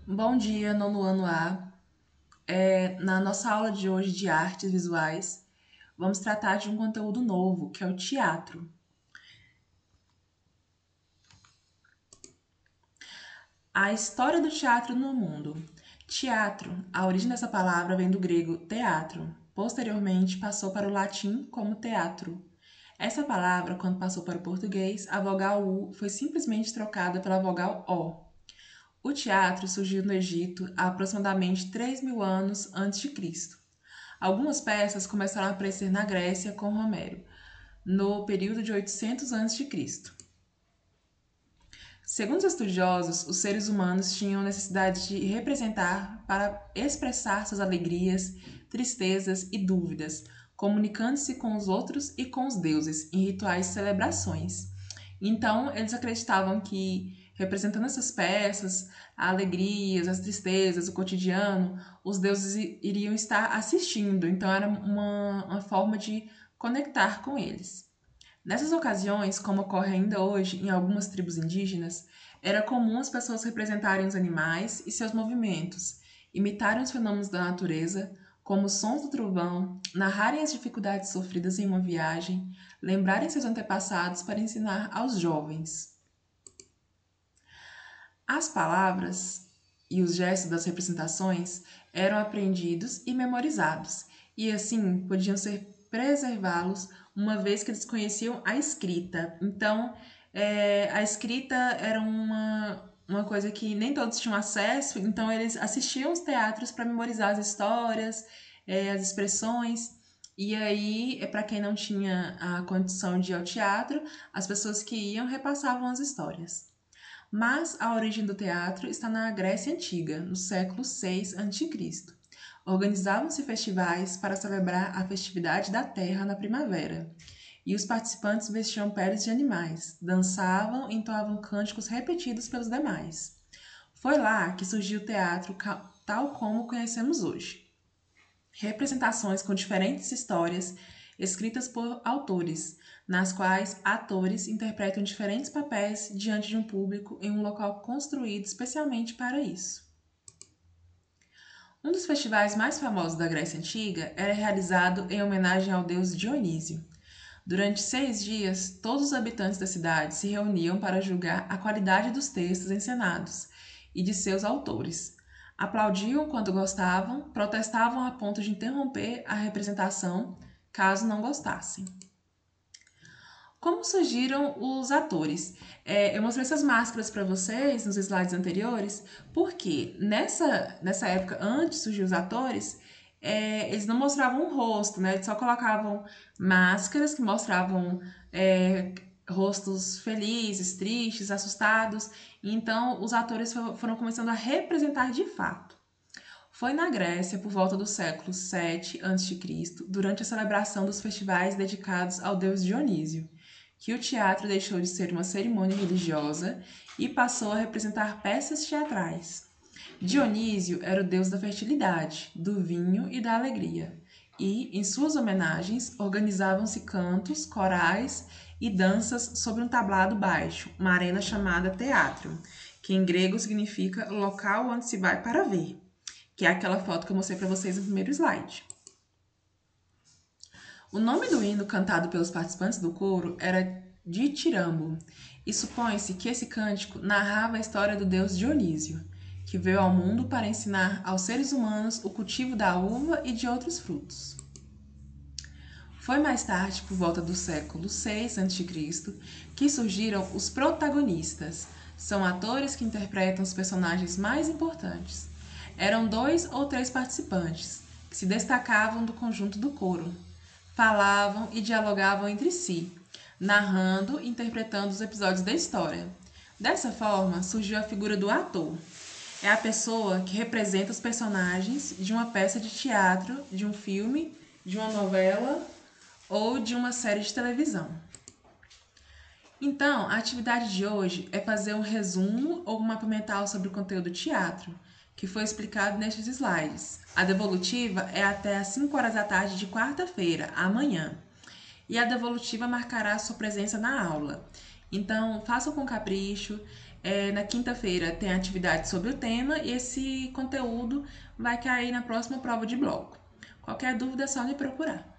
Bom dia, nono ano A. Na nossa aula de hoje de artes visuais, vamos tratar de um conteúdo novo, que é o teatro. A história do teatro no mundo. Teatro, a origem dessa palavra vem do grego teatro. Posteriormente, passou para o latim como teatro. Essa palavra, quando passou para o português, a vogal U foi simplesmente trocada pela vogal O. O teatro surgiu no Egito há aproximadamente 3.000 anos antes de Cristo. Algumas peças começaram a aparecer na Grécia com Homero, no período de 800 a.C. Segundo os estudiosos, os seres humanos tinham necessidade de representar para expressar suas alegrias, tristezas e dúvidas, comunicando-se com os outros e com os deuses em rituais e celebrações. Então, eles acreditavam que, representando essas peças, as alegrias, as tristezas, o cotidiano, os deuses iriam estar assistindo. Então, era uma forma de conectar com eles. Nessas ocasiões, como ocorre ainda hoje em algumas tribos indígenas, era comum as pessoas representarem os animais e seus movimentos, imitarem os fenômenos da natureza, como os sons do trovão, narrarem as dificuldades sofridas em uma viagem, lembrarem seus antepassados para ensinar aos jovens. As palavras e os gestos das representações eram aprendidos e memorizados, e assim podiam ser preservá-los, uma vez que eles conheciam a escrita. Então, a escrita era uma coisa que nem todos tinham acesso, então eles assistiam os teatros para memorizar as histórias, as expressões. E aí, para quem não tinha a condição de ir ao teatro, as pessoas que iam repassavam as histórias. Mas a origem do teatro está na Grécia Antiga, no século 6 a.C. Organizavam-se festivais para celebrar a festividade da terra na primavera, e os participantes vestiam peles de animais, dançavam e entoavam cânticos repetidos pelos demais. Foi lá que surgiu o teatro tal como conhecemos hoje. Representações com diferentes histórias escritas por autores, nas quais atores interpretam diferentes papéis diante de um público em um local construído especialmente para isso. Um dos festivais mais famosos da Grécia Antiga era realizado em homenagem ao deus Dionísio. Durante 6 dias, todos os habitantes da cidade se reuniam para julgar a qualidade dos textos encenados e de seus autores. Aplaudiam quando gostavam, protestavam a ponto de interromper a representação caso não gostassem. Como surgiram os atores? Eu mostrei essas máscaras para vocês nos slides anteriores, porque nessa época, antes de surgir os atores, eles não mostravam o rosto, né? Eles só colocavam máscaras que mostravam rostos felizes, tristes, assustados. Então, os atores foram começando a representar de fato. Foi na Grécia, por volta do século 7 a.C., durante a celebração dos festivais dedicados ao deus Dionísio, que o teatro deixou de ser uma cerimônia religiosa e passou a representar peças teatrais. Dionísio era o deus da fertilidade, do vinho e da alegria, e, em suas homenagens, organizavam-se cantos, corais e danças sobre um tablado baixo, uma arena chamada teatro, que em grego significa local onde se vai para ver, que é aquela foto que eu mostrei para vocês no primeiro slide. O nome do hino cantado pelos participantes do coro era Ditirambo, e supõe-se que esse cântico narrava a história do deus Dionísio, que veio ao mundo para ensinar aos seres humanos o cultivo da uva e de outros frutos. Foi mais tarde, por volta do século 6 a.C., que surgiram os protagonistas. São atores que interpretam os personagens mais importantes. Eram 2 ou 3 participantes, que se destacavam do conjunto do coro. Falavam e dialogavam entre si, narrando e interpretando os episódios da história. Dessa forma, surgiu a figura do ator. É a pessoa que representa os personagens de uma peça de teatro, de um filme, de uma novela ou de uma série de televisão. Então, a atividade de hoje é fazer um resumo ou um mapa mental sobre o conteúdo do teatro, que foi explicado nestes slides. A devolutiva é até às 5 horas da tarde de quarta-feira, amanhã. E a devolutiva marcará a sua presença na aula. Então, façam com capricho, Na quinta-feira tem atividade sobre o tema e esse conteúdo vai cair na próxima prova de bloco. Qualquer dúvida é só me procurar.